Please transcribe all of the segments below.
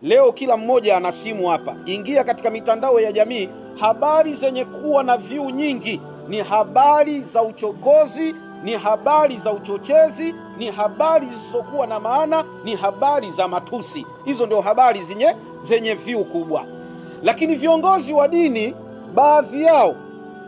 Leo kila mmoja ana simu hapa. Ingia katika mitandao ya jamii, habari zenye kuwa na view nyingi ni habari za uchokozi, ni habari za uchochezi, ni habari zisizokuwa na maana, ni habari za matusi. Hizo ndio habari zenye view kubwa. Lakini viongozi wa dini, baadhi yao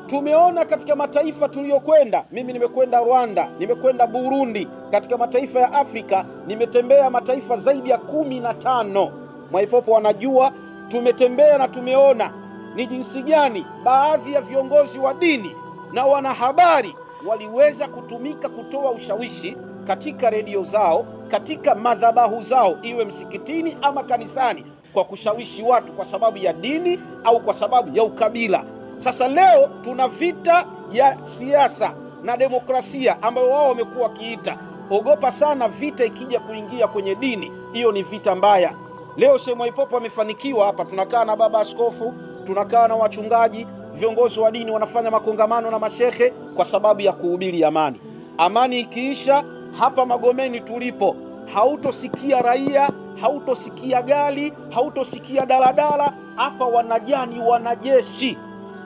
tumeona katika mataifa tuliyokwenda. Mimi nimekwenda Rwanda, nimekwenda Burundi, katika mataifa ya Afrika nimetembea mataifa zaidi ya 15. Mwaipopo wanajua, tumetembea na tumeona ni jinsi gani baadhi ya viongozi wa dini na wanahabari waliweza kutumika kutoa ushawishi katika redio zao, katika madhabahu zao, iwe msikitini ama kanisani, kwa kushawishi watu kwa sababu ya dini au kwa sababu ya ukabila. Sasa leo tuna vita ya siasa na demokrasia ambayo wao wamekuwa wakiita. Ogopa sana vita ikija kuingia kwenye dini, hiyo ni vita mbaya. Leo Sheikh Mwaipopo amefanikiwa hapa, tunakaa na baba askofu, tunakaa na wachungaji, viongozi wa dini wanafanya makongamano na mashehe kwa sababu ya kuhubiri amani. Amani ikiisha hapa Magomeni tulipo, hautosikia raia, hautosikia gari, hautosikia daladala. Hapa wanajani wanajeshi,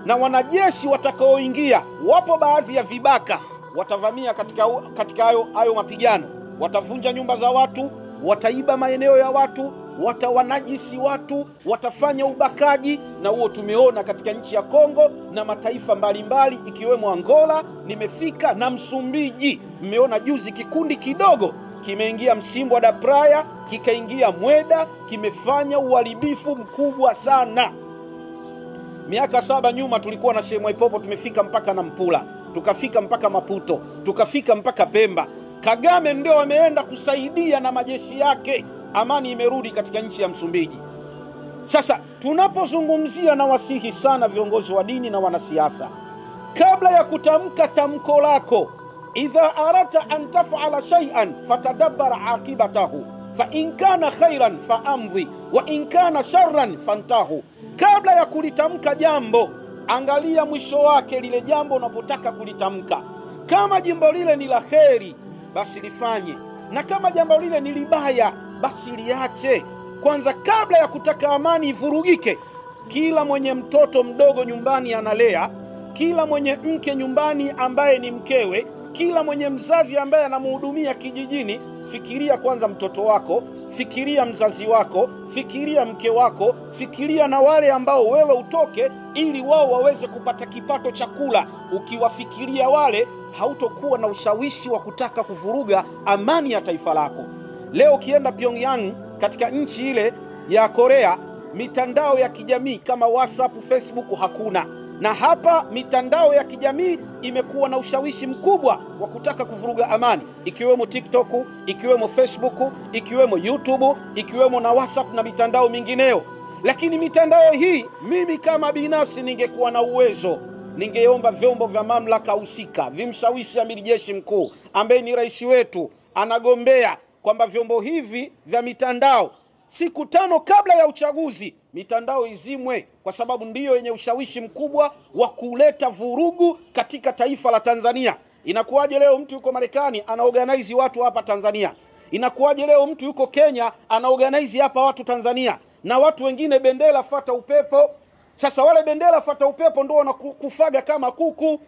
na wanajeshi watakaoingia, wapo baadhi ya vibaka watavamia katika hayo mapigano, watavunja nyumba za watu, wataiba maeneo ya watu, watawanajisi watu, watafanya ubakaji. Na huo tumeona katika nchi ya Kongo na mataifa mbalimbali ikiwemo Angola, nimefika na Msumbiji. Mmeona juzi kikundi kidogo kimeingia Msimbwa da Praia, kikaingia Mweda, kimefanya uharibifu mkubwa sana. Miaka 7 nyuma tulikuwa na Sheikh Mwaipopo, tumefika mpaka Nampula, tukafika mpaka Maputo, tukafika mpaka Pemba. Kagame ndio ameenda kusaidia na majeshi yake, amani imerudi katika nchi ya Msumbiji. Sasa tunapozungumzia, na wasihi sana viongozi wa dini na wanasiasa, kabla ya kutamka tamko lako, idha arata an taf'ala shay'an fatadabbar aqibatahu fa in kana khairan fa amdhi wa in kana sharran fantahu. Kabla ya kulitamka jambo, angalia mwisho wake lile jambo unapotaka kulitamka. Kama jambo lile ni la kheri, basi lifanye, na kama jambo lile ni libaya, basi liache. Kwanza, kabla ya kutaka amani ivurugike, kila mwenye mtoto mdogo nyumbani analea, kila mwenye mke nyumbani ambaye ni mkewe, kila mwenye mzazi ambaye anamhudumia kijijini, fikiria kwanza mtoto wako, fikiria mzazi wako, fikiria mke wako, fikiria na wale ambao wewe utoke ili wao waweze kupata kipato cha kula. Ukiwafikiria wale, hautokuwa na ushawishi wa kutaka kuvuruga amani ya taifa lako. Leo ukienda Pyongyang, katika nchi ile ya Korea, mitandao ya kijamii kama WhatsApp, Facebook hakuna. Na hapa mitandao ya kijamii imekuwa na ushawishi mkubwa wa kutaka kuvuruga amani, ikiwemo TikTok, ikiwemo Facebook, ikiwemo YouTube, ikiwemo na WhatsApp na mitandao mingineo. Lakini mitandao hii, mimi kama binafsi ningekuwa na uwezo, ningeomba vyombo vya mamlaka husika vimshawishi amiri jeshi mkuu ambaye ni rais wetu, anagombea, kwamba vyombo hivi vya mitandao siku 5 kabla ya uchaguzi mitandao izimwe, kwa sababu ndiyo yenye ushawishi mkubwa wa kuleta vurugu katika taifa la Tanzania. Inakuwaje leo mtu yuko Marekani anaorganize watu hapa Tanzania? Inakuwaje leo mtu yuko Kenya anaorganize hapa watu Tanzania, na watu wengine bendera fata upepo? Sasa wale bendera fata upepo ndio wanakufaga kama kuku.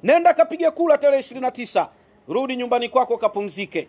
Nenda kapige kula tarehe 29, rudi nyumbani kwako kapumzike,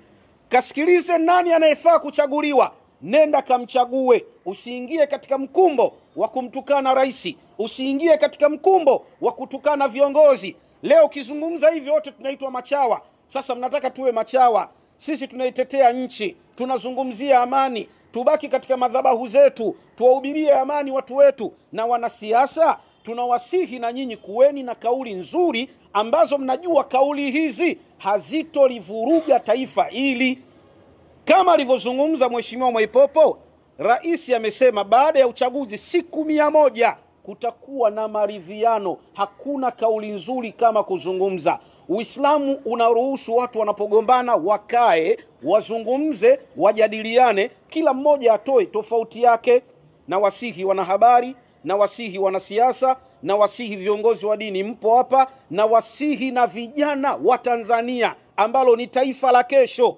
kasikilize nani anayefaa kuchaguliwa, nenda kamchague. Usiingie katika mkumbo wa kumtukana rais, usiingie katika mkumbo wa kutukana viongozi. Leo ukizungumza hivi wote tunaitwa machawa. Sasa mnataka tuwe machawa? Sisi tunaitetea nchi, tunazungumzia amani. Tubaki katika madhabahu zetu, tuwahubirie amani watu wetu. Na wanasiasa, tunawasihi na nyinyi kuweni na kauli nzuri ambazo mnajua kauli hizi hazitolivuruga taifa hili. Kama alivyozungumza Mheshimiwa Mwaipopo, rais amesema baada ya uchaguzi siku 100 kutakuwa na maridhiano. Hakuna kauli nzuri kama kuzungumza. Uislamu unaruhusu watu wanapogombana wakae, wazungumze, wajadiliane, kila mmoja atoe tofauti yake. Na wasihi wanahabari, na wasihi wanasiasa, na wasihi viongozi wa dini mpo hapa, na wasihi na vijana wa Tanzania ambalo ni taifa la kesho.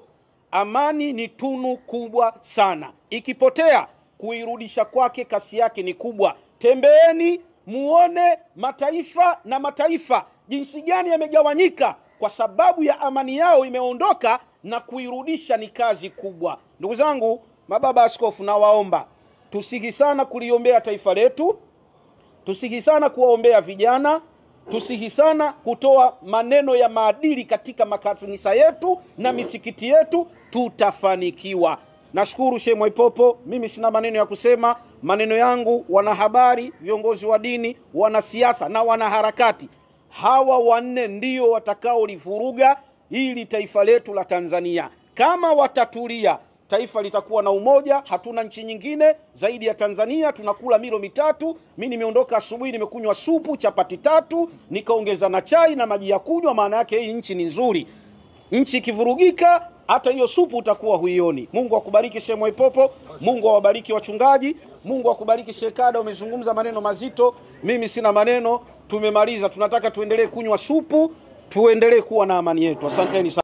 Amani ni tunu kubwa sana. Ikipotea, kuirudisha kwake kasi yake ni kubwa. Tembeeni muone mataifa na mataifa jinsi gani yamegawanyika kwa sababu ya amani yao imeondoka, na kuirudisha ni kazi kubwa. Ndugu zangu, mababa askofu, na waomba tusihi sana kuliombea taifa letu, tusihi sana kuwaombea vijana, tusihi sana kutoa maneno ya maadili katika makanisa yetu na misikiti yetu, tutafanikiwa. Nashukuru Sheikh Mwaipopo, mimi sina maneno ya kusema. Maneno yangu wanahabari, viongozi wa dini, wanasiasa na wanaharakati, hawa wanne ndio watakao livuruga hili taifa letu la Tanzania. Kama watatulia, taifa litakuwa na umoja. Hatuna nchi nyingine zaidi ya Tanzania, tunakula milo mitatu. Mimi nimeondoka asubuhi, nimekunywa supu, chapati 3, nikaongeza na chai na maji ya kunywa. Maana yake hii nchi ni nzuri. Nchi ikivurugika, hata hiyo supu utakuwa huioni. Mungu akubariki Sheikh Mwaipopo, Mungu awabariki wachungaji, Mungu akubariki Sheikh Kada, umezungumza maneno mazito. Mimi sina maneno, tumemaliza. Tunataka tuendelee kunywa supu, tuendelee kuwa na amani yetu. Asanteni sana.